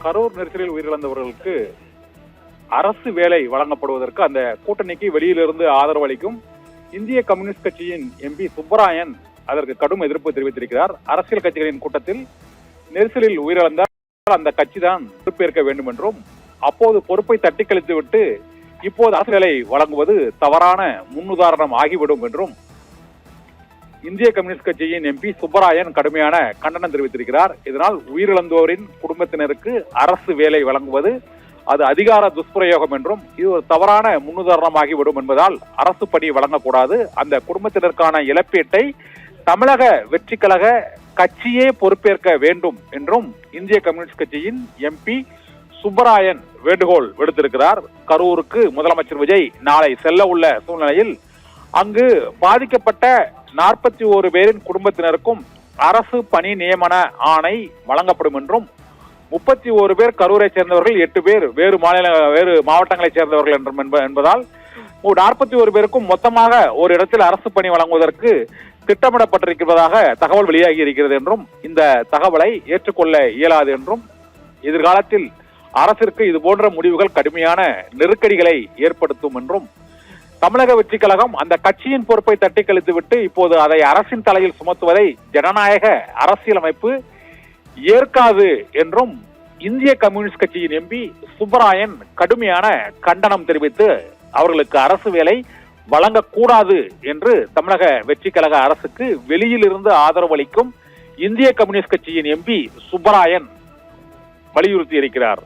கரூர் நெரிசலில் உயிரிழந்தவர்களுக்கு அரசு வேலை வழங்கப்படுவதற்கு அந்த கூட்டணிக்கு வெளியிலிருந்து ஆதரவு அளிக்கும் இந்திய கம்யூனிஸ்ட் கட்சியின் எம்பி சுப்பராயன் அதற்கு கடும் எதிர்ப்பு தெரிவித்திருக்கிறார். அரசியல் கட்சிகளின் கூட்டத்தில் நெரிசலில் உயிரிழந்தால் அந்த கட்சி தான் பொறுப்பேற்க வேண்டும் என்றும், அப்போது பொறுப்பை தட்டி கழித்துவிட்டு இப்போது அரசு வேலை வழங்குவது தவறான முன்னுதாரணம் ஆகிவிடும் என்றும் இந்திய கம்யூனிஸ்ட் கட்சியின் எம்பி சுப்பராயன் கடுமையான கண்டனம் தெரிவித்திருக்கிறார். இதனால் உயிரிழந்தோரின் குடும்பத்தினருக்கு அரசு வேலை வழங்குவது அது அதிகார துஷ்பிரயோகம் என்றும், இது ஒரு தவறான முன்னுதாரணமாகிவிடும் என்பதால் அரசு பணி வழங்கக்கூடாது, அந்த குடும்பத்தினருக்கான இழப்பீட்டை தமிழக வெற்றி கழக கட்சியே பொறுப்பேற்க வேண்டும் என்றும் இந்திய கம்யூனிஸ்ட் கட்சியின் எம்பி சுப்பராயன் வேண்டுகோள் விடுத்திருக்கிறார். கரூருக்கு முதலமைச்சர் விஜய் நாளை செல்ல உள்ள சூழ்நிலையில் அங்கு பாதிக்கப்பட்ட 41 பேரின் குடும்பத்தினருக்கும் அரசு பணி நியமன ஆணை வழங்கப்படும் என்றும், 31 பேர் கரூரை சேர்ந்தவர்கள், 8 பேர் வேறு மாவட்டங்களைச் சேர்ந்தவர்கள் என்றும் என்பதால் 41 பேருக்கும் மொத்தமாக ஒரு இடத்தில் அரசு பணி வழங்குவதற்கு திட்டமிடப்பட்டிருக்கிறதாக தகவல் வெளியாகி இருக்கிறது என்றும், இந்த தகவலை ஏற்றுக்கொள்ள இயலாது என்றும், எதிர்காலத்தில் அரசிற்கு இது போன்ற முடிவுகள் கடுமையான நெருக்கடிகளை ஏற்படுத்தும் என்றும், தமிழக வெற்றி கழகம் அந்த கட்சியின் பொறுப்பை தட்டி கழித்துவிட்டு இப்போது அதை அரசின் தலையில் சுமத்துவதை ஜனநாயக அரசியலமைப்பு ஏற்காது என்றும் இந்திய கம்யூனிஸ்ட் கட்சியின் எம்பி சுப்பராயன் கடுமையான கண்டனம் தெரிவித்து அவர்களுக்கு அரசு வேலை வழங்கக்கூடாது என்று தமிழக வெற்றி கழக அரசுக்கு வெளியிலிருந்து ஆதரவு அளிக்கும் இந்திய கம்யூனிஸ்ட் கட்சியின் எம்பி சுப்பராயன் வலியுறுத்தி இருக்கிறார்.